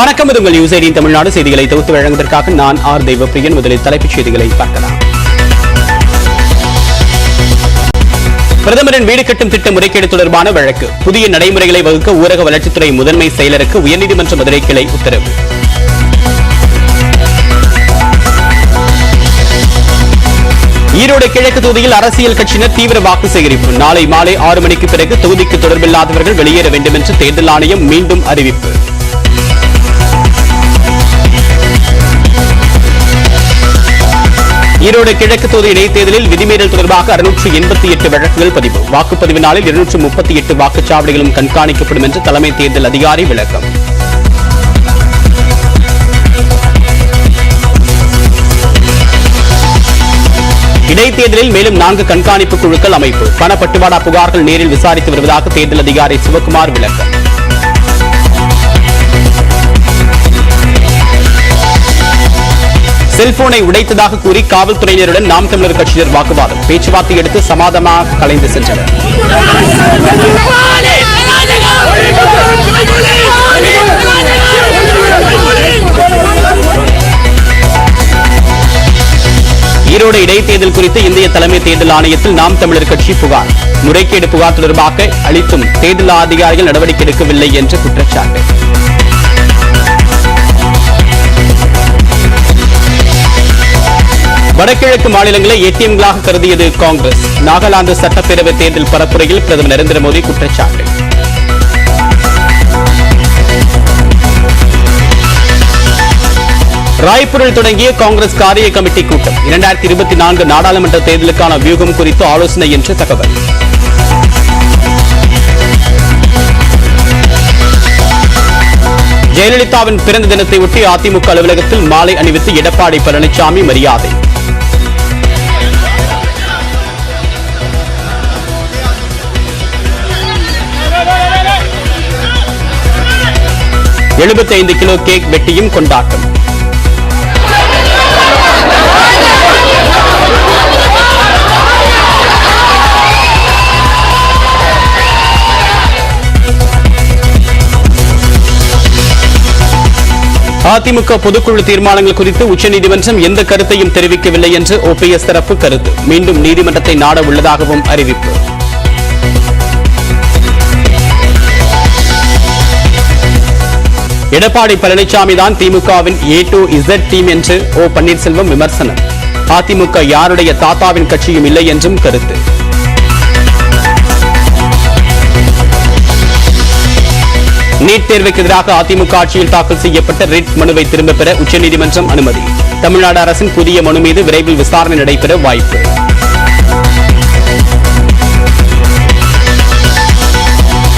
வணக்கம். இது உங்கள் நியூஸ் 18 தமிழ்நாடு செய்திகளை தொகுத்து வழங்குவதற்காக நான் ஆர் தெய்வப்பிரியன். முதலில் தலைப்புச் செய்திகளை பார்க்கலாம். பிரதமரின் வீடு கட்டும் திட்ட முறைகேடு தொடர்பான வழக்கு. புதிய நடைமுறைகளை வகுக்க ஊரக வளர்ச்சித்துறை முதன்மை செயலருக்கு உயர்நீதிமன்ற மதுரை கிளை உத்தரவு. ஈரோடு கிழக்கு தொகுதியில் அரசியல் கட்சியினர் தீவிர வாக்கு சேகரிப்பு. நாளை மாலை 6 மணிக்கு பிறகு தொகுதிக்கு தொடர்பில்லாதவர்கள் வெளியேற வேண்டும் என்று தேர்தல் ஆணையம் மீண்டும் அறிவிப்பு. ஈரோடு கிழக்கு தொகுதி இடைத்தேர்தலில் விதிமீறல் தொடர்பாக 688 வழக்குகள் பதிவு. வாக்குப்பதிவு நாளில் 238 வாக்குச்சாவடிகளும் கண்காணிக்கப்படும் என்று தலைமை தேர்தல் அதிகாரி விளக்கம். இடைத்தேர்தலில் மேலும் 4 கண்காணிப்பு குழுக்கள் அமைப்பு. பணப்பட்டுவாடா புகார்கள் நேரில் விசாரித்து வருவதாக தேர்தல் அதிகாரி சிவக்குமார் விளக்கம். செல்போனை உடைத்ததாக கூறி காவல்துறையினருடன் நாம் தமிழர் கட்சியினர் வாக்குவாதம். பேச்சுவார்த்தை எடுத்து சமாதானமாக கலைந்து சென்றனர். ஈரோடு இடைத்தேர்தல் குறித்து இந்திய தலைமை தேர்தல் ஆணையத்தில் நாம் தமிழர் கட்சி புகார். முறைகேடு புகார் தொடர்பாக அளித்தும் தேர்தல் அதிகாரிகள் நடவடிக்கை எடுக்கவில்லை என்று குற்றச்சாட்டு. வடகிழக்கு மாநிலங்களை ஏடிஎம்களாக கருதியது காங்கிரஸ். நாகாலாந்து சட்டப்பேரவை தேர்தல் பரப்புரையில் பிரதமர் நரேந்திர மோடி குற்றச்சாட்டு. ராய்ப்பூரில் தொடங்கிய காங்கிரஸ் காரிய கமிட்டி கூட்டம். 2024 நாடாளுமன்ற தேர்தலுக்கான வியூகம் குறித்து ஆலோசனை என்று தகவல். ஜெயலலிதாவின் பிறந்த தினத்தை ஒட்டி அதிமுக அலுவலகத்தில் மாலை அணிவித்து எடப்பாடி பழனிசாமி மரியாதை. $75 கிலோ கேக் வெட்டியும் கொண்டாட்டம். அதிமுக பொதுக்குழு தீர்மானங்கள் குறித்து உச்சநீதிமன்றம் எந்த கருத்தையும் தெரிவிக்கவில்லை என்று ஓபிஎஸ் தரப்பு கருத்து. மீண்டும் நீதிமன்றத்தை நாட உள்ளதாகவும் அறிவிப்பு. எடப்பாடி பழனிசாமி தான் திமுகவின் A to Z டீம் என்று ஓ பன்னீர்செல்வம் விமர்சனம். அதிமுக யாருடைய தாத்தாவின் கட்சியும் இல்லை என்றும் கருத்து. நீட் தேர்வுக்கு எதிராக அதிமுக ஆட்சியில் தாக்கல் செய்யப்பட்ட ரிட் மனுவை திரும்பப் பெற உச்சநீதிமன்றம் அனுமதி. தமிழ்நாடு அரசின் புதிய மனு மீது விரைவில் விசாரணை நடைபெற வாய்ப்பு.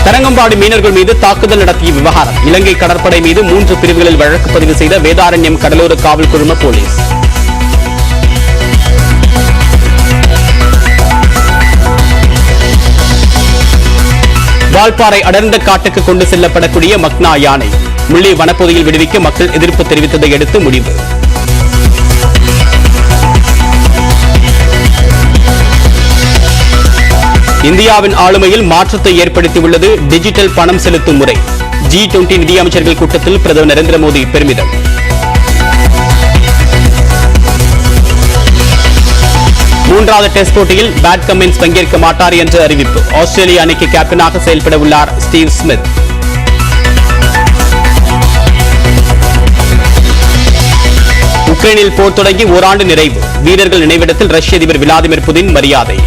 தரங்கம்பாடி மீனவர்கள் மீது தாக்குதல் நடத்திய விவகாரம். இலங்கை கடற்படை மீது 3 பிரிவுகளில் வழக்கு பதிவு செய்த வேதாரண்யம் கடலோர காவல் குழும போலீஸ். வால்பாறை அடர்ந்த காட்டுக்கு கொண்டு செல்லப்படக்கூடிய மக்னா யானை முள்ளி வனப்பகுதியில் விடுவிக்க மக்கள் எதிர்ப்பு தெரிவித்ததை அடுத்து முடிவு. இந்தியாவின் ஆளுமையில் மாற்றத்தை ஏற்படுத்தியுள்ளது டிஜிட்டல் பணம் செலுத்தும் முறை. G20 நிதியமைச்சர்கள் கூட்டத்தில் பிரதமர் நரேந்திர மோடி பெருமிதம். மூன்றாவது டெஸ்ட் போட்டியில் பேட் கமின்ஸ் பங்கேற்க மாட்டார் என்று அறிவிப்பு. ஆஸ்திரேலிய அணிக்கு கேப்டனாக செயல்பட உள்ளார் ஸ்டீவ் ஸ்மித். உக்ரைனில் போர் தொடங்கி ஓராண்டு நிறைவு. வீரர்கள் நினைவிடத்தில் ரஷ்ய அதிபர் விளாடிமிர் புதின் மரியாதை.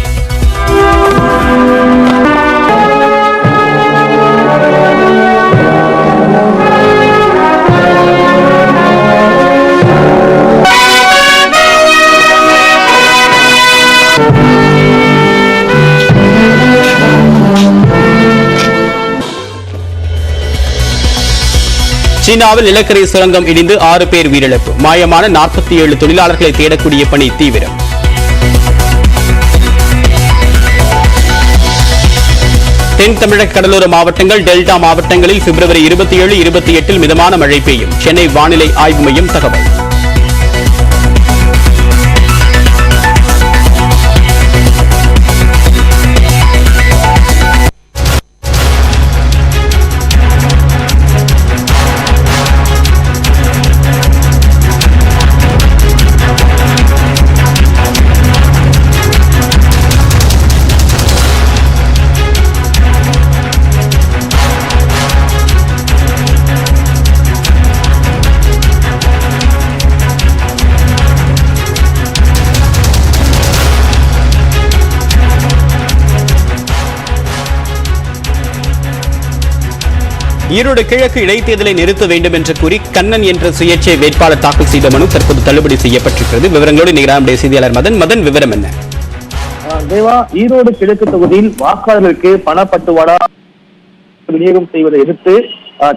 சீனாவில் நிலக்கரி சுரங்கம் இடிந்து 6 பேர் உயிரிழப்பு. மாயமான 47 தொழிலாளர்களை தேடக்கூடிய பணி தீவிரம். தென் தமிழக கடலோர மாவட்டங்கள், டெல்டா மாவட்டங்களில் பிப்ரவரி 27, 28 மிதமான மழை பெய்யும். சென்னை வானிலை ஆய்வு மையம் தகவல். ஈரோடு கிழக்கு இடைத்தேர்தலை நிறுத்த வேண்டும் என்று கூறி கண்ணன் என்ற சுயேட்சை வேட்பாளர் தாக்கல் செய்த மனு தற்போது தள்ளுபடி செய்யப்பட்டிருக்கிறது. விவரங்களோடு நம்முடைய செய்தியாளர் மதன் விவரம் என்ன? தேவா, ஈரோடு கிழக்கு தொகுதியில் வாக்காளர்களுக்கு பணப்பட்டுவாடா விநியோகம் செய்வதை எதிர்த்து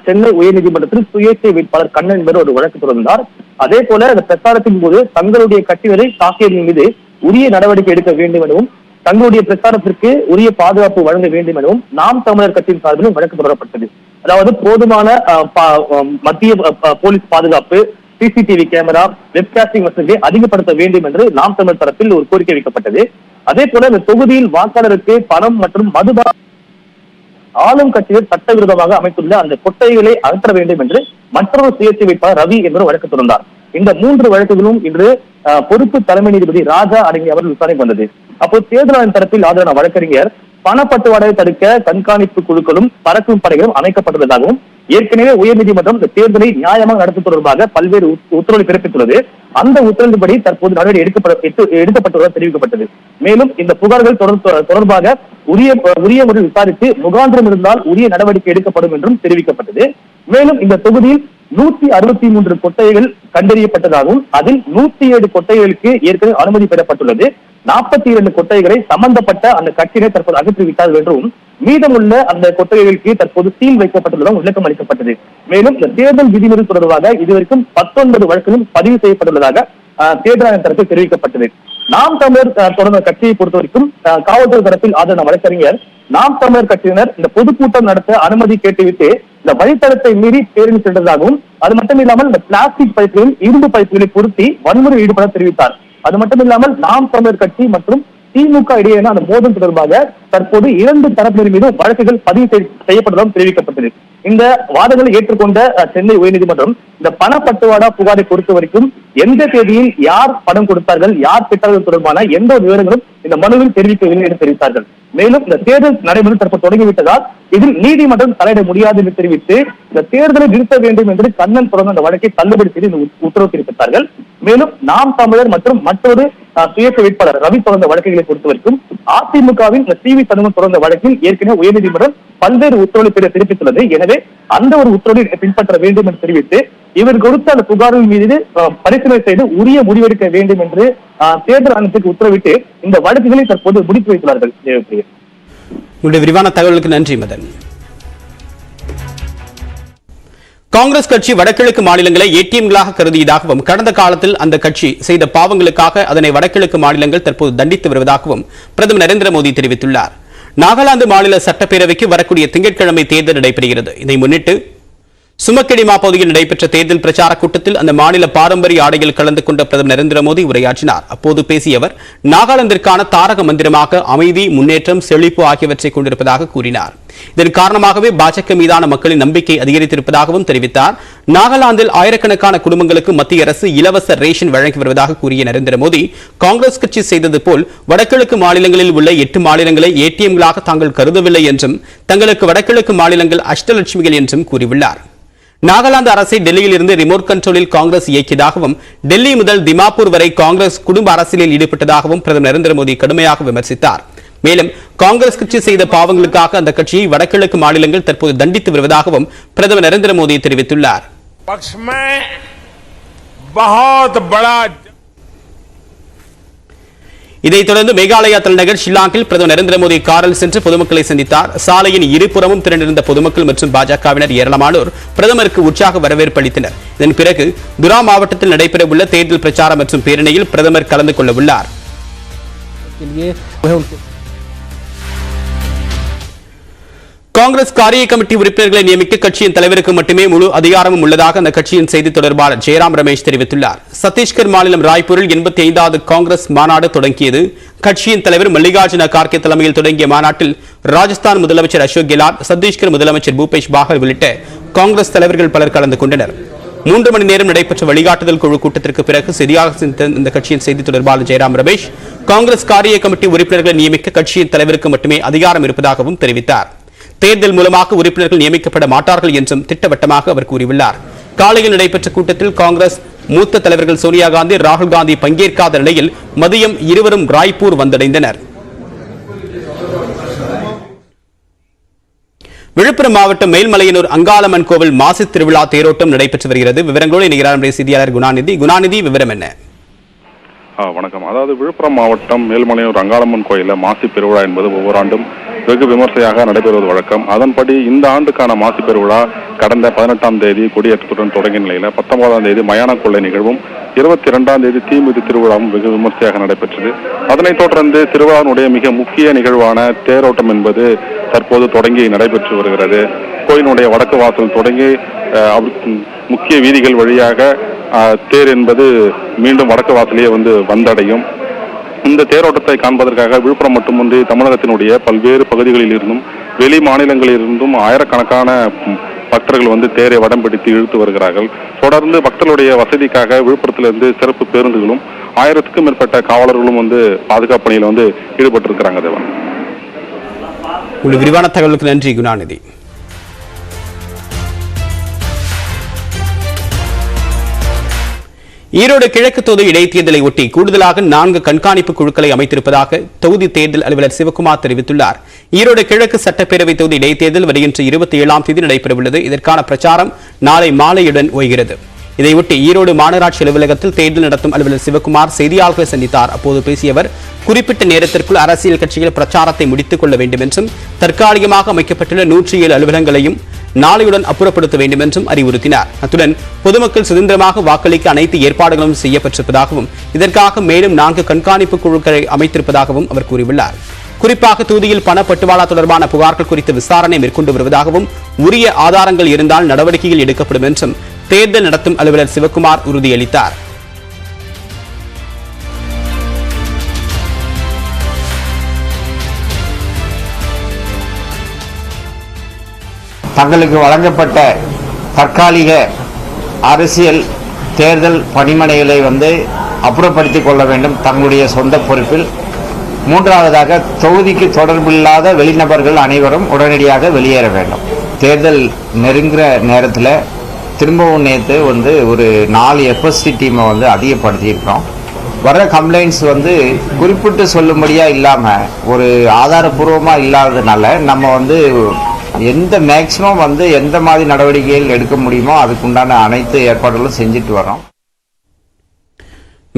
சென்னை உயர்நீதிமன்றத்தில் சுயேட்சை வேட்பாளர் கண்ணன் என்பவர் ஒரு வழக்கு தொடர்ந்தார். அதே போல அந்த பிரச்சாரத்தின் போது தங்களுடைய கட்சியினரை தாக்கியதன் மீது உரிய நடவடிக்கை எடுக்க வேண்டும் எனவும் தங்களுடைய பிரச்சாரத்திற்கு உரிய பாதுகாப்பு வழங்க வேண்டும் எனவும் நாம் தமிழர் கட்சியின் சார்பிலும் வழக்கு தொடரப்பட்டது. அதாவது போதுமான மத்திய போலீஸ் பாதுகாப்பு, சிசிடிவி கேமரா, வெப்காஸ்டிங் வசதியை அதிகப்படுத்த வேண்டும் என்று நாம் தமிழர் தரப்பில் ஒரு கோரிக்கை வைக்கப்பட்டது. அதே போல இந்த தொகுதியில் வாக்காளருக்கு பணம் மற்றும் மதுபா ஆளும் கட்சியில் சட்டவிரோதமாக அமைத்துள்ள அந்த கொட்டைகளை அகற்ற வேண்டும் என்று மற்றொரு சுயேட்சை வேட்பாளர் ரவி என்பவர் வழக்கு தொடர்ந்தார். இந்த 3 வழக்குகளும் இன்று பொறுப்பு தலைமை நீதிபதி ராஜா அடங்கிய அவர்கள் விசாரணைக்கு வந்தது. அப்போது தேர்தல் ஆணைய தரப்பில் ஆஜரான வழக்கறிஞர் பணப்பட்டுவாடை தடுக்க கண்காணிப்பு குழுக்களும் பறக்கும் படைகளும் அமைக்கப்பட்டுள்ளதாகவும் ஏற்கனவே உயர்நீதிமன்றம் இந்த தேர்தலை நியாயமாக நடத்த தொடர்பாக பல்வேறு உத்தரவுகளை பிறப்பித்துள்ளது. அந்த உத்தரவின்படி தற்போது நடவடிக்கை எடுக்கப்பட்டுள்ளதாக தெரிவிக்கப்பட்டது. மேலும் இந்த புகார்கள் தொடர்பாக உரிய முறையில் விசாரித்து முகாந்திரம் இருந்தால் உரிய நடவடிக்கை எடுக்கப்படும் என்றும் தெரிவிக்கப்பட்டது. மேலும் இந்த தொகுதியில் 163 கொட்டைகள் கண்டறியப்பட்டதாகவும் அதில் 107 கொட்டைகளுக்கு ஏற்கனவே அனுமதி பெறப்பட்டுள்ளது. 42 கொட்டைகளை சம்பந்தப்பட்ட அந்த கட்சியினர் தற்போது அகற்றிவிட்டார்கள் என்றும் மீதமுள்ள அந்த கொட்டைகளுக்கு தற்போது சீல் வைக்கப்பட்டுள்ளதும் விளக்கம் அளிக்கப்பட்டது. மேலும் இந்த தேர்தல் விதிமுறை தொடர்பாக இதுவரைக்கும் 19 வழக்குகளும் பதிவு செய்யப்பட்டுள்ளதாக தேர்தல் ஆணைய தரப்பில் தெரிவிக்கப்பட்டது. நாம் தமிழர் தொடர்ந்த கட்சியை பொறுத்தவரைக்கும் காவல்துறை தரப்பில் ஆஜரான வழக்கறிஞர் நாம் தமிழர் கட்சியினர் இந்த பொதுக்கூட்டம் நடத்த அனுமதி கேட்டுவிட்டு இந்த வழித்தடத்தை மீறி பேரணி சென்றதாகவும் அது மட்டும் இல்லாமல் இந்த பிளாஸ்டிக் பைப்புகளில் இரும்பு பைப்புகளை பொருத்தி வன்முறை ஈடுபட தெரிவித்தார். அது மட்டும் இல்லாமல் நாம் தமிழர் கட்சி மற்றும் திமுக இடையேயான அந்த மோதல் தொடர்பாக தற்போது 2 தரப்பினர் மீதும் வழக்குகள் பதிவு செய்யப்பட்டதாகவும் தெரிவிக்கப்பட்டது. இந்த வாதங்களை ஏற்றுக்கொண்ட சென்னை உயர்நீதிமன்றம் இந்த பணப்பட்டுவாடா புகாரை பொறுத்த வரைக்கும் எந்த தேதியில் யார் பணம் கொடுத்தார்கள், யார் பெற்றார்கள் தொடர்பான எந்த விவரங்களும் இந்த மனுவில் தெரிவிக்கவில்லை என்று தெரிவித்தார்கள். மேலும் இந்த தேர்தல் நடைமுறை தற்போது தொடங்கிவிட்டதால் இதில் நீதிமன்றம் தலையிட முடியாது என்று தெரிவித்து இந்த தேர்தலை நிறுத்த வேண்டும் என்று கண்ணன் தொடர்ந்த அந்த வழக்கை தள்ளுபடி செய்து இந்த உத்தரவு தெரிவித்தார்கள். மேலும் நாம் தமிழர் மற்றும் மற்றொரு சுயேட்சை வேட்பாளர் ரவி தொடர்ந்த வழக்குகளை பொறுத்தவரைக்கும் அதிமுகவின் CV சண்முகம் தொடர்ந்த வழக்கில் ஏற்கனவே உயர்நீதிமன்றம் பல்வேறு உத்தரவுகளை பிறப்பித்துள்ளது. எனவே அந்த ஒரு உத்தரவை பின்பற்ற வேண்டும் என்று தெரிவித்து இவர் கொடுத்த அந்த புகார்கள் மீது பரிசீலனை செய்து உரிய முடிவெடுக்க வேண்டும் என்று தேர்தல் ஆணையத்துக்கு உத்தரவிட்டு இந்த வழக்குகளை தற்போது முடித்து வைத்துள்ளார்கள். உங்களுடைய விரிவான தகவலுக்கு நன்றி மதன். காங்கிரஸ் கட்சி வடகிழக்கு மாநிலங்களை ஏடிஎம்களாக கருதியதாகவும் கடந்த காலத்தில் அந்த கட்சி செய்த பாவங்களுக்காக அதனை வடகிழக்கு மாநிலங்கள் தற்போது தண்டித்து வருவதாகவும் பிரதமர் நரேந்திர மோடி தெரிவித்துள்ளார். நாகாலாந்து மாநில சட்டப்பேரவைக்கு வரக்கூடிய திங்கட்கிழமை தேர்தல் நடைபெறுகிறது. இதை முன்னிட்டு சுமக்கெடிமா பகுதியில் நடைபெற்ற தேர்தல் பிரச்சார கூட்டத்தில் அந்த மாநில பாரம்பரிய ஆடையில் கலந்து கொண்ட பிரதமர் நரேந்திர மோடி உரையாற்றினார். அப்போது பேசிய அவர் நாகாலாந்திற்கான தாரக மந்திரமாக அமைதி, முன்னேற்றம், செழிப்பு ஆகியவற்றை கொண்டிருப்பதாக கூறினார். இதன் காரணமாகவே பாஜக மீதான மக்களின் நம்பிக்கை அதிகரித்திருப்பதாகவும் தெரிவித்தார். நாகாலாந்தில் ஆயிரக்கணக்கான குடும்பங்களுக்கு மத்திய அரசு இலவச ரேஷன் வழங்கி வருவதாக கூறிய நரேந்திர மோடி காங்கிரஸ் கட்சி செய்தது போல் வடகிழக்கு மாநிலங்களில் உள்ள 8 மாநிலங்களை ஏடிஎம்களாக தாங்கள் கருதவில்லை என்றும் தங்களுக்கு வடகிழக்கு மாநிலங்கள் அஷ்டலட்சுமிகள் என்றும் கூறியுள்ளார். நாகாலாந்து அரசை டெல்லியில் இருந்து ரிமோட் கண்ட்ரோலில் காங்கிரஸ் இயக்கியதாகவும் டெல்லி முதல் திமாப்பூர் வரை காங்கிரஸ் குடும்ப அரசியலில் ஈடுபட்டதாகவும் பிரதமர் நரேந்திர மோடி கடுமையாக விமர்சித்தார். மேலும் காங்கிரஸ் கட்சி செய்த பாவங்களுக்காக அந்த கட்சியை வடகிழக்கு மாநிலங்கள் தற்போது தண்டித்து வருவதாகவும் பிரதமர் நரேந்திர மோடி தெரிவித்துள்ளார். இதைத் தொடர்ந்து மேகாலயா தலைநகர் ஷில்லாங்கில் பிரதமர் நரேந்திர மோடி காரில் சென்று பொதுமக்களை சந்தித்தார். சாலையின் இருபுறமும் திரண்டிருந்த பொதுமக்கள் மற்றும் பாஜகவினர் ஏராளமானோர் பிரதமருக்கு உற்சாக வரவேற்பு அளித்தனர். இதன் பிறகு துரா மாவட்டத்தில் நடைபெறவுள்ள தேர்தல் பிரச்சாரம் மற்றும் பேரணியில் பிரதமர் கலந்து கொள்ள உள்ளார். காங்கிரஸ் காரிய கமிட்டி உறுப்பினர்களை நியமிக்க கட்சியின் தலைவருக்கு மட்டுமே முழு அதிகாரமும் உள்ளதாக அந்த கட்சியின் செய்தி தொடர்பாளர் ஜெயராம் ரமேஷ் தெரிவித்துள்ளார். சத்தீஸ்கர் மாநிலம் ராய்ப்பூரில் 85வது காங்கிரஸ் மாநாடு தொடங்கியது. கட்சியின் தலைவர் மல்லிகார்ஜுன கார்கே தலைமையில் தொடங்கிய மாநாட்டில் ராஜஸ்தான் முதலமைச்சர் அசோக் கெலாட், சத்தீஸ்கர் முதலமைச்சர் பூபேஷ் பாகல் உள்ளிட்ட காங்கிரஸ் தலைவர்கள் பலர் கலந்து கொண்டனர். 3 மணி நேரம் நடைபெற்ற வழிகாட்டுதல் குழு கூட்டத்திற்கு பிறகு செய்தியாக இந்த கட்சியின் செய்தி தொடர்பாளர் ஜெயராம் ரமேஷ் காங்கிரஸ் காரிய கமிட்டி உறுப்பினர்களை நியமிக்க கட்சியின் தலைவருக்கு மட்டுமே அதிகாரம் இருப்பதாகவும் தெரிவித்தார். தேர்தல் மூலமாக உறுப்பினர்கள் நியமிக்கப்பட மாட்டார்கள் என்றும் திட்டவட்டமாக அவர் கூறியுள்ளார். காலையில் நடைபெற்ற கூட்டத்தில் காங்கிரஸ் மூத்த தலைவர்கள் சோனியா காந்தி, ராகுல் காந்தி பங்கேற்காத நிலையில் மதியம் இருவரும் ராய்ப்பூர் வந்தடைந்தனர். விழுப்புரம் மாவட்டம் மேல்மலையனூர் அங்காளம்மன் கோவில் மாசி திருவிழா தேரோட்டம் நடைபெற்று வருகிறது. விவரங்களோடு இணைகிறார் நம்முடைய செய்தியாளர் குணாநிதி. விவரம் என்ன? வணக்கம். அதாவது விழுப்புரம் மாவட்டம் மேல்மலையனூர் அங்காளம்மன் கோயிலில் மாசி பெருவிழா என்பது ஒவ்வொரு ஆண்டும் வெகு விமர்சையாக நடைபெறுவது வழக்கம். அதன்படி இந்த ஆண்டுக்கான மாசி பெருவிழா கடந்த 18ஆம் தேதி கொடியேற்றத்துடன் தொடங்கிய நிலையில் 19ஆம் தேதி மயான கொள்ளை நிகழ்வும் 22ஆம் தேதி தீமிதி திருவிழாவும் வெகு விமர்சையாக நடைபெற்றது. அதனைத் தொடர்ந்து திருவிழாவினுடைய மிக முக்கிய நிகழ்வான தேரோட்டம் என்பது தற்போது தொடங்கி நடைபெற்று வருகிறது. கோயிலுடைய வடக்கு வாசல் தொடங்கி முக்கிய வீதிகள் வழியாக தேர் என்பது மீண்டும் வடக்கு வாசலையே வந்தடையும். இந்த தேரோட்டத்தை காண்பதற்காக விழுப்புரம் மட்டுமின்றி தமிழகத்தினுடைய பல்வேறு பகுதிகளில் இருந்தும் வெளி மாநிலங்களில் இருந்தும் ஆயிரக்கணக்கான பக்தர்கள் தேரை வடம் பிடித்து இழுத்து வருகிறார்கள். தொடர்ந்து பக்தர்களுடைய வசதிக்காக விழுப்புரத்திலிருந்து சிறப்பு பேருந்துகளும் 1000க்கும் மேற்பட்ட காவலர்களும் பாதுகாப்பு பணியில் ஈடுபட்டிருக்கிறாங்க. தேவன், விரிவான தகவலுக்கு நன்றி குணாநிதி. ஈரோடு கிழக்கு தொகுதி இடைத்தேர்தலை ஒட்டி கூடுதலாக 4 கண்காணிப்பு குழுக்களை அமைத்திருப்பதாக தொகுதி தேர்தல் அலுவலர் சிவக்குமார் தெரிவித்துள்ளார். ஈரோடு கிழக்கு சட்டப்பேரவை தொகுதி இடைத்தேர்தல் வருகின்ற 27ஆம் தேதி நடைபெறவுள்ளது. இதற்கான பிரச்சாரம் நாளை மாலையுடன் ஓய்கிறது. இதையொட்டி ஈரோடு மாநகராட்சி அலுவலகத்தில் தேர்தல் நடத்தும் அலுவலர் சிவக்குமார் செய்தியாளர்களை சந்தித்தார். அப்போது பேசிய அவர், குறிப்பிட்ட நேரத்திற்குள் அரசியல் கட்சிகள் பிரச்சாரத்தை முடித்துக் கொள்ள வேண்டும் என்றும் தற்காலிகமாக அமைக்கப்பட்டுள்ள 107 அலுவலகங்களையும் நாளையுடன் அப்புறப்படுத்த வேண்டும் என்றும் அறிவுறுத்தினார். அத்துடன் பொதுமக்கள் சுதந்திரமாக வாக்களிக்க அனைத்து ஏற்பாடுகளும் செய்யப்பட்டிருப்பதாகவும் இதற்காக மேலும் 4 கண்காணிப்பு குழுக்களை அமைத்திருப்பதாகவும் அவர் கூறியுள்ளார். குறிப்பாக தொகுதியில் பணப்பட்டுவாடா தொடர்பான புகார்கள் குறித்து விசாரணை மேற்கொண்டு வருவதாகவும் உரிய ஆதாரங்கள் இருந்தால் நடவடிக்கைகள் எடுக்கப்படும் என்றும் தேர்தல் நடத்தும் அலுவலர் சிவக்குமார் உறுதியளித்தார். தங்களுக்கு வழங்கப்பட்ட தற்காலிக அரசியல் தேர்தல் பணிமனைகளை அப்புறப்படுத்திக் கொள்ள வேண்டும் தங்களுடைய சொந்த பொறுப்பில். 3வதாக தொகுதிக்கு தொடர்பில்லாத வெளிநபர்கள் அனைவரும் உடனடியாக வெளியேற வேண்டும். தேர்தல் நெருங்குற நேரத்தில் திரும்பவும் நேற்று ஒரு 4 எஃப்எஸ்டி டீமை அதிகப்படுத்தியிருக்கிறோம். வர கம்ப்ளைண்ட்ஸ் குறிப்பிட்டு சொல்லும்படியா இல்லாமல் ஒரு ஆதாரபூர்வமாக இல்லாததுனால நம்ம எந்த மேக்சிமம் எந்த மாதிரி நடவடிக்கைகள் எடுக்க முடியுமோ அதுக்குண்டான அனைத்து ஏற்பாடுகளும் செஞ்சுட்டு வரோம்.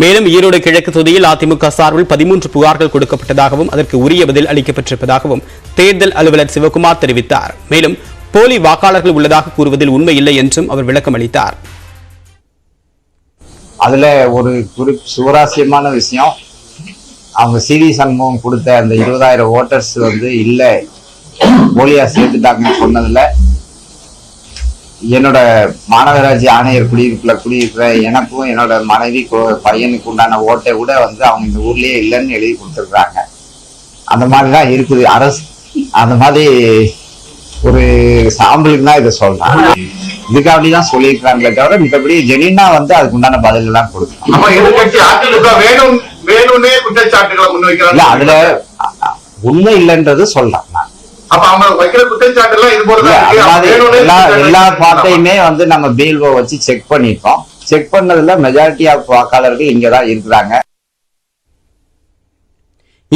மேலும் ஈரோடு கிழக்கு தொகுதியில் அதிமுக சார்பில் 13 புகார்கள் கொடுக்கப்பட்டதாகவும் அதற்கு உரிய பதில் அளிக்கப்பட்டிருப்பதாகவும் தேர்தல் அலுவலர் சிவக்குமார் தெரிவித்தார். மேலும் போலி வாக்காளர்கள் உள்ளதாக கூறுவதில் உண்மை இல்லை என்றும் அவர் விளக்கம் அளித்தார். அதுல ஒரு சுவாரஸ்யமான விஷயம், அவங்க சிடி சண்முகம் கொடுத்த அந்த 20,000 ஓட்டர்ஸ் இல்ல போலியா சேர்த்துட்டாங்கன்னு சொன்னதுல என்னோட மாநகராட்சி ஆணையர் குடியிருக்கிற எனக்கும் என்னோட மனைவி பையனுக்கு உண்டான ஓட்டை கூட அவங்க இந்த ஊர்லயே இல்லைன்னு எழுதி கொடுத்துருக்காங்க. அந்த மாதிரிதான் இருக்குது அரசு. அந்த மாதிரி ஒரு சாம்பிளுக்கு தான் இதை சொல்றாங்க. இதுக்காகதான் சொல்லியிருக்காங்களே தவிர மித்தபடி ஜெனினா அதுக்கு உண்டான பதில் எல்லாம் கொடுக்கணும். அதுல உண்மை இல்லைன்றது சொல்லலாம். எல்லா பாட்டையுமே நம்ம பிஎல்ஓ வச்சு செக் பண்ணிட்டோம். செக் பண்ணதுல மெஜாரிட்டி ஆஃப் வாக்காளர்கள் இங்கதான் இருக்கிறாங்க.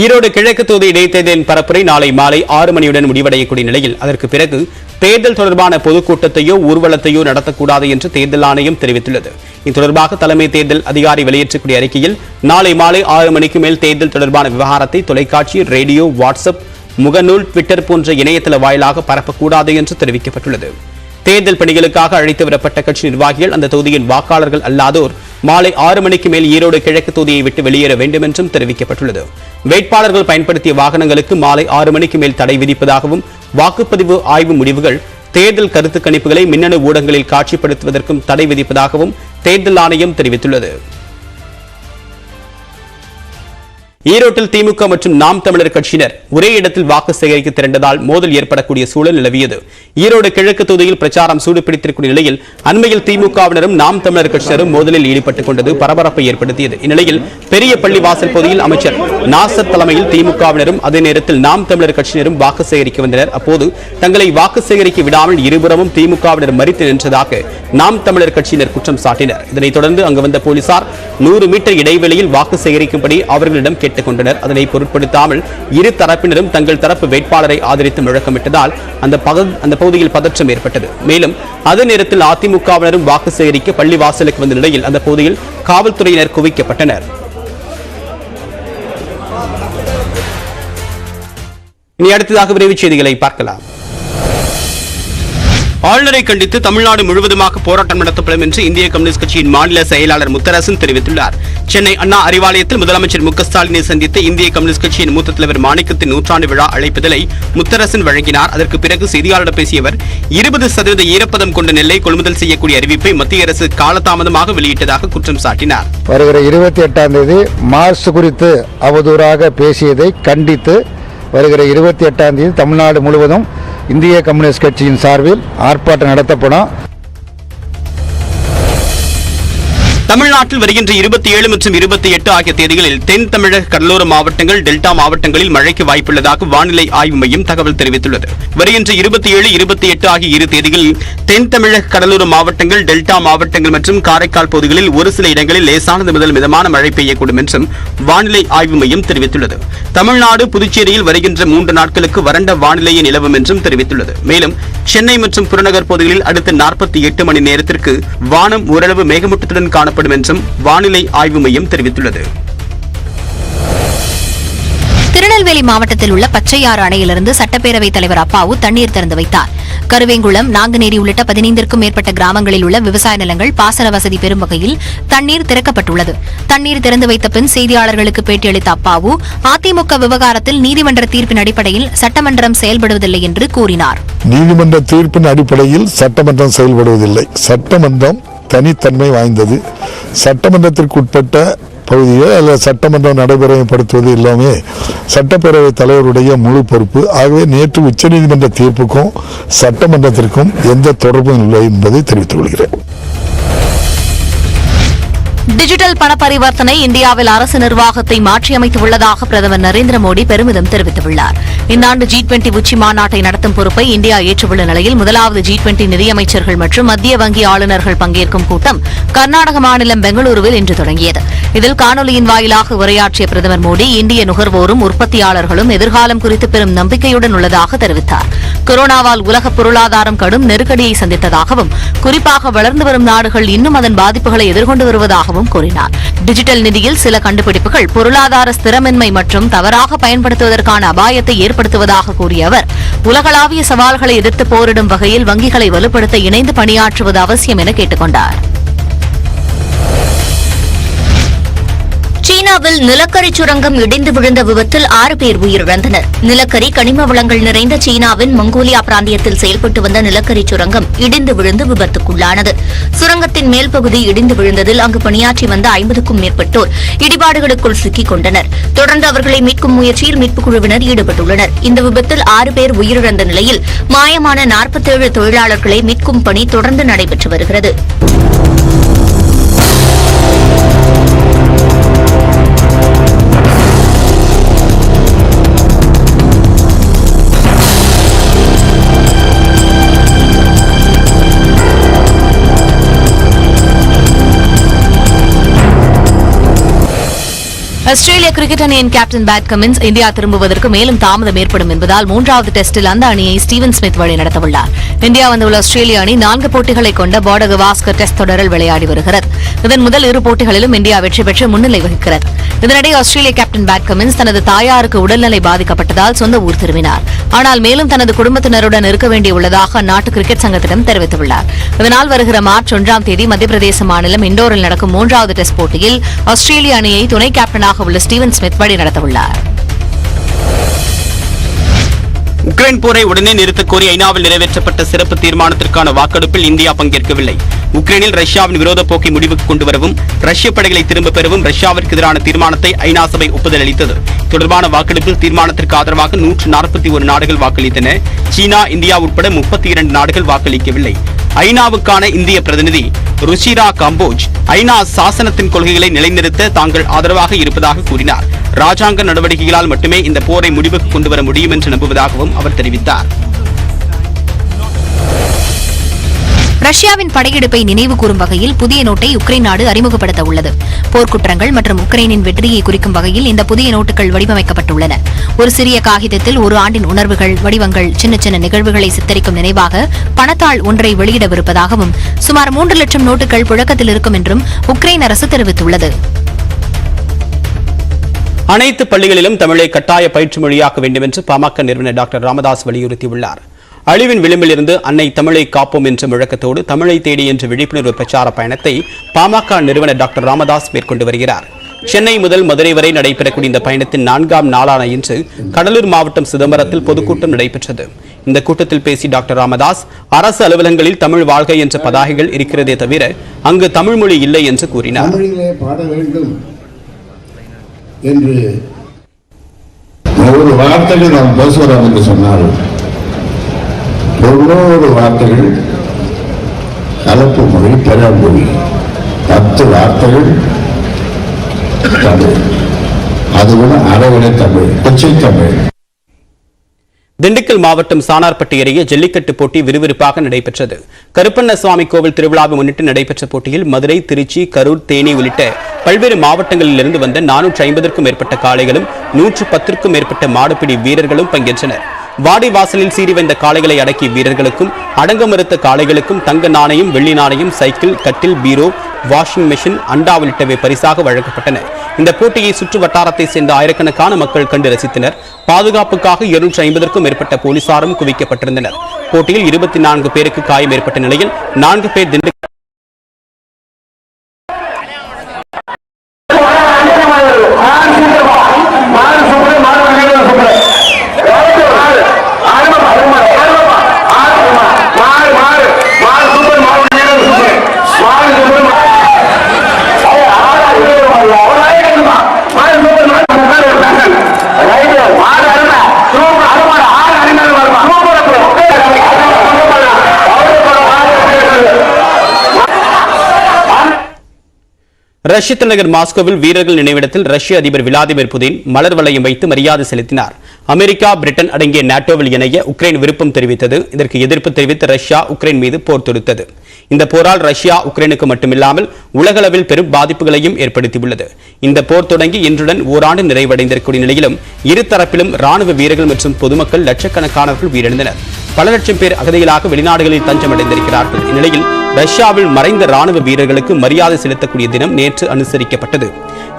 ஈரோடு கிழக்கு தொகுதி இடைத்தேர்தலின் பரப்புரை நாளை மாலை 6 மணியுடன் முடிவடையக்கூடிய நிலையில் அதற்கு பிறகு தேர்தல் தொடர்பான பொதுக்கூட்டத்தையோ ஊர்வலத்தையோ நடத்தக்கூடாது என்று தேர்தல் ஆணையம் தெரிவித்துள்ளது. இது தொடர்பாக தலைமை தேர்தல் அதிகாரி வெளியிடக்கூடிய அறிக்கையில் நாளை மாலை 6 மணிக்கு மேல் தேர்தல் தொடர்பான விவகாரத்தை தொலைக்காட்சி, ரேடியோ, வாட்ஸ்அப், முகநூல், ட்விட்டர் போன்ற இணையதள வாயிலாக பரப்பக்கூடாது என்று தெரிவிக்கப்பட்டுள்ளது. தேர்தல் பணிகளுக்காக அழைத்து வரப்பட்ட கட்சி நிர்வாகிகள் அந்த தொகுதியின் வாக்காளர்கள் அல்லாதோர் மாலை 6 மணிக்கு மேல் ஈரோடு கிழக்கு தொகுதியை விட்டு வெளியேற வேண்டும் என்றும் தெரிவிக்கப்பட்டுள்ளது. வேட்பாளர்கள் பயன்படுத்திய வாகனங்களுக்கு மாலை 6 மணிக்கு மேல் தடை விதிப்பதாகவும் வாக்குப்பதிவு ஆய்வு முடிவுகள், தேர்தல் கருத்து கணிப்புகளை மின்னணு ஊடகங்களில் காட்சிப்படுத்துவதற்கும் தடை விதிப்பதாகவும் தேர்தல் ஆணையம் தெரிவித்துள்ளது. ஈரோட்டில் திமுக மற்றும் நாம் தமிழர் கட்சியினர் ஒரே இடத்தில் வாக்கு சேகரிக்க திரண்டதால் மோதல் ஏற்படக்கூடிய சூழல் நிலவியது. ஈரோடு கிழக்கு தொகுதியில் பிரச்சாரம் சூடுபிடித்திருக்கும் நிலையில் அண்மையில் திமுகவினரும் நாம் தமிழர் கட்சியினரும் மோதலில் ஈடுபட்டுக் கொண்டது பரபரப்பை ஏற்படுத்தியது. இந்நிலையில் பெரிய பள்ளி வாசல் பகுதியில் அமைச்சர் நாசர் தலைமையில் திமுகவினரும் அதே நேரத்தில் நாம் தமிழர் கட்சியினரும் வாக்கு சேகரிக்க வந்தனர். அப்போது தங்களை வாக்கு சேகரிக்க விடாமல் இருபுறமும் திமுகவினர் மறித்து நின்றதாக நாம் தமிழர் கட்சியினர் குற்றம் சாட்டினர். இதனைத் தொடர்ந்து அங்கு வந்த போலீசார் 100 மீட்டர் இடைவெளியில் வாக்கு சேகரிக்கும்படி அவர்களிடம் கேட்டனர். கேட்டுக் கொண்டனர். அதனை பொருட்படுத்தாமல் இரு தரப்பினரும் தங்கள் தரப்பு வேட்பாளரை ஆதரித்து முழக்கமிட்டதால் அந்த பகுதியில் பதற்றம் ஏற்பட்டது. மேலும் அதே நேரத்தில் அதிமுகவினரும் வாக்கு சேகரிக்க பள்ளி வாசலுக்கு வந்த நிலையில் அந்த பகுதியில் காவல்துறையினர் குவிக்கப்பட்டனர். இனி அடுத்ததாக விரைவுச் செய்திகளை பார்க்கலாம். ஆளுநரை கண்டித்து தமிழ்நாடு முழுவதுமாக போராட்டம் நடத்தப்படும் என்று இந்திய கம்யூனிஸ்ட் கட்சியின் மாநில செயலாளர் முத்தரசன் தெரிவித்துள்ளார். சென்னை அண்ணா அறிவாலயத்தில் முதலமைச்சர் மு க ஸ்டாலினை சந்தித்த இந்திய கம்யூனிஸ்ட் கட்சியின் மூத்த தலைவர் மாணிக்கத்தின் நூற்றாண்டு விழா அழைப்புதலை முத்தரசன் வழங்கினார். அதற்கு பிறகு செய்தியாளர்களிடம் பேசிய அவர் 20% ஈரப்பதம் கொண்ட நெல்லை கொள்முதல் செய்யக்கூடிய அறிவிப்பை மத்திய அரசு காலதாமதமாக வெளியிட்டதாக குற்றம் சாட்டினார். வருகிற 28ஆம் தேதி மார்ச் குறித்து அவதூறாக பேசியதை கண்டித்து வருகிற 28ஆம் தேதி தமிழ்நாடு முழுவதும் இந்திய கம்யூனிஸ்ட் கட்சியின் சார்பில் ஆர்ப்பாட்டம் நடத்தப்படும். தமிழ்நாட்டில் வருகின்ற 27 மற்றும் 28 ஆகிய தேதிகளில் தென் தமிழக கடலோர மாவட்டங்கள், டெல்டா மாவட்டங்களில் மழைக்கு வாய்ப்புள்ளதாக வானிலை ஆய்வு மையம் தகவல் தெரிவித்துள்ளது. வருகின்ற 27, 28 ஆகிய இரு தேதிகளில் தென் தமிழக கடலோர மாவட்டங்கள், டெல்டா மாவட்டங்கள் மற்றும் காரைக்கால் பகுதிகளில் ஒரு சில இடங்களில் லேசானது முதல் மிதமான மழை பெய்யக்கூடும் என்றும் வானிலை ஆய்வு மையம் தெரிவித்துள்ளது. தமிழ்நாடு, புதுச்சேரியில் வருகின்ற 3 நாட்களுக்கு வறண்ட வானிலையை நிலவும் என்றும் தெரிவித்துள்ளது. மேலும் சென்னை மற்றும் புறநகர் பகுதிகளில் அடுத்த 48 மணி நேரத்திற்கு வானம் ஓரளவு மேகமூட்டத்துடன் காணப்படும் என்றும் வானிலை ஆய்வு மையம் தெரிவித்துள்ளது. திருநெல்வேலி மாவட்டத்தில் உள்ள பச்சையாறு அணையிலிருந்து சட்டப்பேரவைத் தலைவர் அப்பாவு தண்ணீர் திறந்து வைத்தார். கருவேங்குளம், நாங்குநேரி உள்ளிட்ட 15க்கும் மேற்பட்ட கிராமங்களில் உள்ள விவசாய நிலங்கள் பாசன வசதி பெறும் வகையில் தண்ணீர் திறக்கப்பட்டுள்ளது. தண்ணீர் திறந்து வைத்த பின் செய்தியாளர்களுக்கு பேட்டியளித்த அப்பாவு அதிமுக விவகாரத்தில் நீதிமன்ற தீர்ப்பின் அடிப்படையில் சட்டமன்றம் செயல்படுவதில்லை என்று கூறினார். நீதிமன்ற தீர்ப்பின் அடிப்படையில் சட்டமன்றம் செயல்படுவதில்லை. சட்டமன்றம் தனித்தன்மை வாய்ந்தது. சட்டமன்றத்திற்குட்பட்ட பகுதியை அல்லது சட்டமன்றம் நடைமுறைப்படுத்துவது எல்லாமே சட்டப்பேரவைத் தலைவருடைய முழு பொறுப்பு. ஆகவே நேற்று உச்சநீதிமன்ற தீர்ப்புக்கும் சட்டமன்றத்திற்கும் எந்த தொடர்பும் இல்லை என்பதை தெரிவித்துக் கொள்கிறேன். டிஜிட்டல் பண பரிவர்த்தனை இந்தியாவில் அரசு நிர்வாகத்தை மாற்றியமைத்துள்ளதாக பிரதமர் நரேந்திர மோடி பெருமிதம் தெரிவித்துள்ளார். இந்த ஆண்டு G20 உச்சி மாநாட்டை நடத்தும் பொறுப்பை இந்தியா ஏற்றுள்ள நிலையில் முதலாவது G20 நிதியமைச்சர்கள் மற்றும் மத்திய வங்கி ஆளுநர்கள் பங்கேற்கும் கூட்டம் கர்நாடக மாநிலம் பெங்களூருவில் இன்று தொடங்கியது. இதில் காணொலியின் வாயிலாக உரையாற்றிய பிரதமர் மோடி இந்திய நுகர்வோரும் உற்பத்தியாளர்களும் எதிர்காலம் குறித்து பெரும் நம்பிக்கையுடன் உள்ளதாக தெரிவித்தார். கொரோனாவால் உலக பொருளாதாரம் கடும் நெருக்கடியை சந்தித்ததாகவும் குறிப்பாக வளர்ந்து வரும் நாடுகள் இன்னும் அதன் பாதிப்புகளை எதிர்கொண்டு வருவதாகவும் கூறினார். டிஜிட்டல் நிதியில் சில கண்டுபிடிப்புகள் பொருளாதார ஸ்திரமின்மை மற்றும் தவறாக பயன்படுத்துவதற்கான அபாயத்தை ஏற்படுத்துவதாக கூறிய அவர் உலகளாவிய சவால்களை எதிர்த்து போரிடும் வகையில் வங்கிகளை வலுப்படுத்த இணைந்து பணியாற்றுவது அவசியம் என கேட்டுக் கொண்டார். சீனாவில் நிலக்கரி சுரங்கம் இடிந்து விழுந்த விபத்தில் 6 பேர் உயிரிழந்தனர். நிலக்கரி, கனிம வளங்கள் நிறைந்த சீனாவின் மங்கோலியா பிராந்தியத்தில் செயல்பட்டு வந்த நிலக்கரி சுரங்கம் இடிந்து விழுந்து விபத்துக்குள்ளானது. சுரங்கத்தின் மேல் பகுதி இடிந்து விழுந்ததில் அங்கு பணியாற்றி வந்த 50க்கும் மேற்பட்டோர் இடிபாடுகளுக்குள் சிக்கிக் கொண்டனர். தொடர்ந்து அவர்களை மீட்கும் முயற்சியில் மீட்புக் குழுவினர் ஈடுபட்டுள்ளனர். இந்த விபத்தில் 6 பேர் உயிரிழந்த நிலையில் மாயமான 47 தொழிலாளர்களை மீட்கும் பணி தொடர்ந்து நடைபெற்று வருகிறது. ஆஸ்திரேலிய கிரிக்கெட் அணியின் கேப்டன் பேட் கமின்ஸ் இந்தியா திரும்புவதற்கு மேலும் தாமதம் ஏற்படும் என்பதால் 3வது டெஸ்டில் அந்த அணியை ஸ்டீவன் ஸ்மித் வழிநடத்தவுள்ளார். இந்தியா வந்துள்ள ஆஸ்திரேலிய அணி 4 போட்டிகளை கொண்ட பார்டர் கவாஸ்கர் டெஸ்ட் தொடரில் விளையாடி வருகிறது. இதன் முதல் 2 போட்டிகளிலும் இந்தியா வெற்றி பெற்று முன்னிலை வகிக்கிறது. இதனிடையே ஆஸ்திரேலிய கேப்டன் பேட் கமின்ஸ் தனது தாயாருக்கு உடல்நிலை பாதிக்கப்பட்டதால் சொந்த ஊர் திரும்பினார். ஆனால் மேலும் தனது குடும்பத்தினருடன் இருக்க வேண்டியுள்ளதாக அந்நாட்டு கிரிக்கெட் சங்கத்திடம் தெரிவித்துள்ளார். இதனால் வருகிற மார்ச் 1ஆம் தேதி மத்திய பிரதேச மாநிலம் இண்டோரில் நடக்கும் 3வது டெஸ்ட் போட்டியில் ஆஸ்திரேலிய அணியை துணை கேப்டனாக உள்ள ஸ்டீவன் ஸ்மித் வழி நடத்தவுள்ளார். உக்ரைன் போரை உடனே நிறுத்தக் கோரி ஐநாவில் நிறைவேற்றப்பட்ட சிறப்பு தீர்மானத்திற்கான வாக்கெடுப்பில் இந்தியா பங்கேற்கவில்லை. உக்ரைனில் ரஷ்யாவின் விரோத போக்கை முடிவுக்கு கொண்டுவரவும் ரஷ்ய படைகளை திரும்பப் பெறவும் ரஷ்யாவிற்கு எதிரான தீர்மானத்தை ஐநா சபை ஒப்புதல் அளித்தது. தொடர்பான வாக்கெடுப்பில் தீர்மானத்திற்கு ஆதரவாக 141 நாடுகள் வாக்களித்தன. சீனா, இந்தியா உட்பட 32 நாடுகள் வாக்களிக்கவில்லை. ஐநாவுக்கான இந்திய பிரதிநிதி ருஷிரா காம்போஜ் ஐநா சாசனத்தின் கொள்கைகளை நிலைநிறுத்த தாங்கள் ஆதரவாக இருப்பதாக கூறினார். ராஜாங்க நடவடிக்கைகளால் மட்டுமே இந்த போரை முடிவுக்கு கொண்டுவர முடியும் என்று நம்புவதாகவும் அவர் தெரிவித்தார். ரஷ்யாவின் படையெடுப்பை நினைவு கூறும் வகையில் புதிய நோட்டை உக்ரைன் நாடு அறிமுகப்படுத்த உள்ளது. போர்க்குற்றங்கள் மற்றும் உக்ரைனின் வெற்றியை குறிக்கும் வகையில் இந்த புதிய நோட்டுகள் வடிவமைக்கப்பட்டுள்ளன. ஒரு சிறிய காகிதத்தில் ஒரு ஆண்டின் உணர்வுகள், வடிவங்கள், சின்ன சின்ன நிகழ்வுகளை சித்தரிக்கும் நினைவாக பணத்தாள் ஒன்றை வெளியிடவிருப்பதாகவும் சுமார் 3 லட்சம் நோட்டுகள் புழக்கத்தில் இருக்கும் என்றும் உக்ரைன் அரசு தெரிவித்துள்ளது. அனைத்து பள்ளிகளிலும் தமிழை கட்டாய பயிற்று மொழியாக்க வேண்டும் என்று பாமக நிறுவனர் டாக்டர் ராமதாஸ் வலியுறுத்தியுள்ளார். அழிவின் விளிம்பில் இருந்து அன்னை தமிழை காப்போம் என்ற முழக்கத்தோடு தமிழை தேடி என்ற விழிப்புணர்வு பிரச்சார பயணத்தை பாமக நிறுவனர் டாக்டர் ராமதாஸ் மேற்கொண்டு வருகிறார். சென்னை முதல் மதுரை வரை நடைபெறக்கூடிய இந்த பயணத்தின் 4ஆம் நாளான இன்று கடலூர் மாவட்டம் சிதம்பரத்தில் பொதுக்கூட்டம் நடைபெற்றது. இந்த கூட்டத்தில் பேசிய டாக்டர் ராமதாஸ், அரசு அலுவலகங்களில் தமிழ் வாழ்க என்ற பதாகைகள் இருக்கிறதே தவிர அங்கு தமிழ் மொழி இல்லை என்று கூறினார். என்று ஒரு வார்த்தைகள் நாம் பேசுகிறோம் என்று சொன்னால் 11 வார்த்தைகள் கலப்பு மொழி, பிறமொழி, 10 வார்த்தைகள் தமிழ், அதுவும் அறவடை தமிழ், கொச்சை தமிழ். திண்டுக்கல் மாவட்டம் சானார்பட்டி அருகே ஜல்லிக்கட்டு போட்டி விறுவிறுப்பாக நடைபெற்றது. கருப்பண்ணசுவாமி கோவில் திருவிழாவை முன்னிட்டு நடைபெற்ற போட்டியில் மதுரை, திருச்சி, கரூர், தேனி உள்ளிட்ட பல்வேறு மாவட்டங்களிலிருந்து வந்த 450க்கும் மேற்பட்ட காளைகளும் 110க்கும் மேற்பட்ட மாடுபிடி வீரர்களும் பங்கேற்றனர். வாடி வாசலில் சீறி வந்த காளைகளை அடக்கிய வீரர்களுக்கும் அடங்க மறுத்த காளைகளுக்கும் தங்க நாணயம், வெள்ளி நாணயம், சைக்கிள், கட்டில், பீரோ, வாஷிங் மெஷின், அண்டா உள்ளிட்டவை பரிசாக வழங்கப்பட்டன. இந்த போட்டியை சுற்று வட்டாரத்தை சேர்ந்த ஆயிரக்கணக்கான மக்கள் கண்டு ரசித்தனர். பாதுகாப்புக்காக 250க்கும் மேற்பட்ட போலீசாரும் குவிக்கப்பட்டிருந்தனர். போட்டியில் 24 பேருக்கு காயம் ஏற்பட்ட நிலையில் 4 பேர் திண்டுக்கல் ரஷ்ய தலைநகர் மாஸ்கோவில் வீரர்கள் நினைவிடத்தில் ரஷ்ய அதிபர் விளாடிமிர் புதின் மலர் வளையம் வைத்து மரியாதை செலுத்தினார். அமெரிக்கா, பிரிட்டன் அடங்கிய நாட்டோவில் இணைய உக்ரைன் விருப்பம் தெரிவித்தது. இதற்கு எதிர்ப்பு தெரிவித்து ரஷ்யா உக்ரைன் மீது போர் தொடுத்தது. இந்த போரால் ரஷ்யா உக்ரைனுக்கு மட்டுமில்லாமல் உலகளவில் பெரும் பாதிப்புகளையும் ஏற்படுத்தியுள்ளது. இந்த போர் தொடங்கி இன்றுடன் ஓராண்டு நிறைவடைந்திருக்கூடிய நிலையிலும் இருதரப்பிலும் ராணுவ வீரர்கள் மற்றும் பொதுமக்கள் லட்சக்கணக்கானவர்கள் உயிரிழந்தனர். பல லட்சம் பேர் அகதிகளாக வெளிநாடுகளில் தஞ்சமடைந்திருக்கிறார்கள். இந்நிலையில் ரஷ்யாவில் மறைந்த ராணுவ வீரர்களுக்கு மரியாதை செலுத்தக்கூடிய தினம் நேற்று அனுசரிக்கப்பட்டது.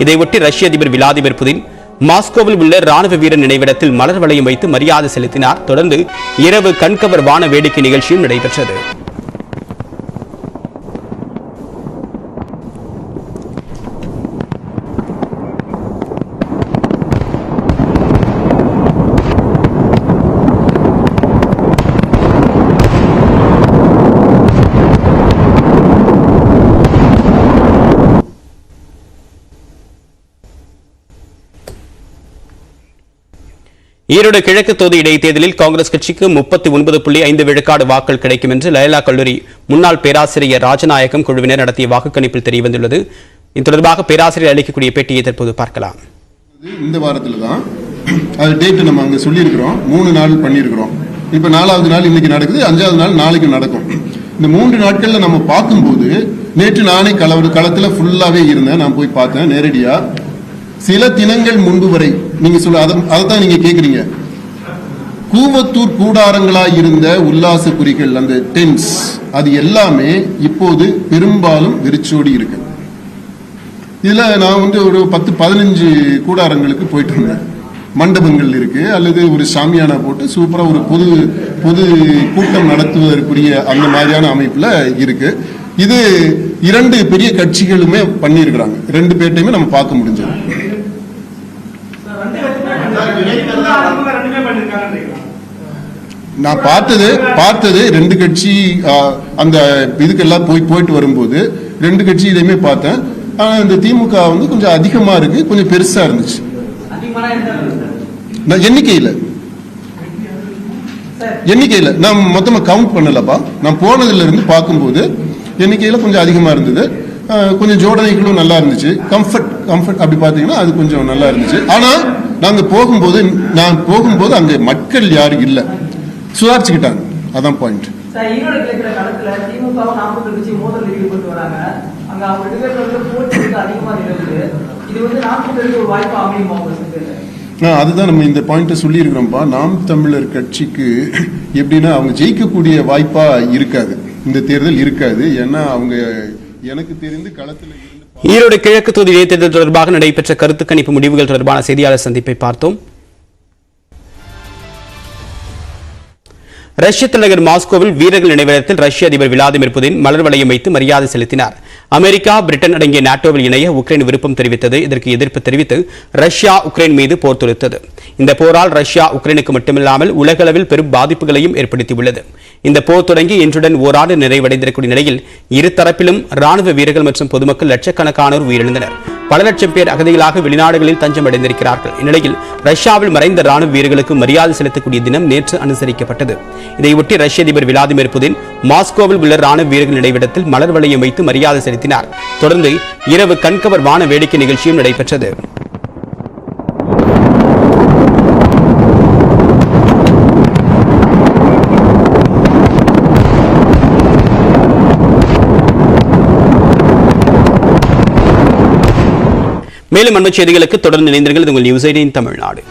இதையொட்டி ரஷ்ய அதிபர் விளாடிமிர் புதின் மாஸ்கோவில் உள்ள ராணுவ வீரர் நினைவிடத்தில் மலர் வளையம் வைத்து மரியாதை செலுத்தினார். தொடர்ந்து இரவு கண்கவர் வான வேடிக்கை நிகழ்ச்சியும் நடைபெற்றது. ஈரோடு கிழக்கு தொகுதி இடைத்தேர்தலில் காங்கிரஸ் கட்சிக்கு 39.5 விழுக்காடு வாக்கள் கிடைக்கும் என்று லயலா கல்லூரி முன்னாள் பேராசிரியர் ராஜநாயகம் குழுவினர் நடத்திய வாக்குக்கணிப்பில் தெரியவந்துள்ளது. இது தொடர்பாக பேராசிரியர் அளிக்கக்கூடிய பேட்டியை தற்போது பார்க்கலாம். இந்த வாரத்தில் தான் அது டேட் நம்ம அங்கே சொல்லியிருக்கிறோம். 3 நாள் பண்ணியிருக்கிறோம். இப்போ 4வது நாள் இன்னைக்கு நடக்குது, 5வது நாள் நாளைக்கு நடக்கும். இந்த 3 நாட்களில் நம்ம பார்க்கும்போது நேற்று நானே களத்தில் ஃபுல்லாகவே இருந்தேன். நான் போய் பார்த்தேன் நேரடியாக. சில தினங்கள் முன்பு வரை நீங்க சொல்ல அதைத்தான் நீங்க கேக்குறீங்க. கூவத்தூர் கூடாரங்களாய் இருந்த உல்லாச குறிகள், அந்த டென்ட்ஸ், அது எல்லாமே இப்போது பெரும்பாலும் வெறிச்சோடி இருக்கு. இதுல நான் ஒரு 10-15 கூடாரங்களுக்கு போயிட்டு இருந்தேன். மண்டபங்கள் இருக்கு, அல்லது ஒரு சாமியானா போட்டு சூப்பரா ஒரு பொது கூட்டம் நடத்துவதற்குரிய அந்த மாதிரியான அமைப்புல இருக்கு. இது 2 பெரிய கட்சிகளுமே பண்ணியிருக்கிறாங்க. 2 பேர்ட்டையுமே நம்ம பார்க்க முடிஞ்சது. நான் பார்த்தது 2 கட்சி அந்த இதுக்கெல்லாம் போயிட்டு வரும்போது 2 கட்சி இதையுமே பார்த்தேன். ஆனா இந்த திமுக கொஞ்சம் அதிகமா இருக்கு, கொஞ்சம் பெருசா இருந்துச்சு. நான் எண்ணிக்கையில நான் மொத்தமா கவுண்ட் பண்ணலப்பா. நான் போனதுல இருந்து பார்க்கும்போது எண்ணிக்கையில கொஞ்சம் அதிகமா இருந்தது. கொஞ்சம் ஜோடனைகளும் நல்லா இருந்துச்சு. கம்ஃபர்ட் அப்படி பார்த்தீங்கன்னா அது கொஞ்சம் நல்லா இருந்துச்சு. ஆனா நான் போகும்போது அங்க மக்கள் யாரும் இல்லை, சுதாரிச்சுக்கிட்டாங்க. அதான் பாயிண்ட். ஈரோடு கிழக்கிற களத்துல திமுகவும் நாம் தமிழர் கட்சி மோதலில் ஈடுபட்டு வராங்க. அங்க அவங்க 2 பேருக்கு போட்டி அதிகமா நிலவுது. இது நாம் தமிழருக்கு ஒரு வாய்ப்பு அமையுமா உங்களுக்கு? அதுதான் நம்ம இந்த பாயிண்ட்டை சொல்லியிருக்கிறோம்ப்பா. நாம் தமிழர் கட்சிக்கு எப்படின்னா அவங்க ஜெயிக்கக்கூடிய வாய்ப்பா இருக்காது, இந்த தேர்தல் இருக்காது. ஏன்னா அவங்க எனக்கு தெரிந்து களத்தில் ஈரோடு கிழக்கு தொகுதி இடைத்தேர்தல் தொடர்பாக நடைபெற்ற கருத்து கணிப்பு முடிவுகள் தொடர்பான செய்தியாளர் சந்திப்பை பார்த்தோம். ரஷ்ய தலைநகர் மாஸ்கோவில் வீரர்கள் நினைவிடத்தில் ரஷ்ய அதிபர் விளாடிமிர் புதின் மலர் வளையம் வைத்து மரியாதை செலுத்தினார். அமெரிக்கா, பிரிட்டன் அடங்கிய நாட்டோவில் இணைய உக்ரைன் விருப்பம் தெரிவித்தது. இதற்கு எதிர்ப்பு தெரிவித்து ரஷ்யா உக்ரைன் மீது போர் தொடுத்தது. இந்த போரால் ரஷ்யா உக்ரைனுக்கு மட்டுமில்லாமல் உலகளவில் பெரும் பாதிப்புகளையும் ஏற்படுத்தியுள்ளது. இந்த போர் தொடங்கி இன்றுடன் ஓராண்டு நிறைவடைந்திருக்கூடிய நிலையில் இருதரப்பிலும் ராணுவ வீரர்கள் மற்றும் பொதுமக்கள் லட்சக்கணக்கானோர் உயிரிழந்தனர். பல லட்சம் பேர் அகதிகளாக வெளிநாடுகளில் தஞ்சம் அடைந்திருக்கிறார்கள். இந்நிலையில் ரஷ்யாவில் மறைந்த ராணுவ வீரர்களுக்கு மரியாதை செலுத்தக்கூடிய தினம் நேற்று அனுசரிக்கப்பட்டது. இதையொட்டி ரஷ்ய அதிபர் விளாடிமிர் புதின் மாஸ்கோவில் உள்ள ராணுவ வீரர்கள் நினைவிடத்தில் மலர் வளையம் வைத்து மரியாதை செலுத்தினார். தொடர்ந்து இரவு கண்கவர் வான வேடிக்கை நிகழ்ச்சியும் நடைபெற்றது. மேலும் அண்மைச் செய்திகளுக்கு தொடர்ந்து இணைந்திருங்கள். இது உங்கள் நியூஸ் 18 தமிழ்நாடு.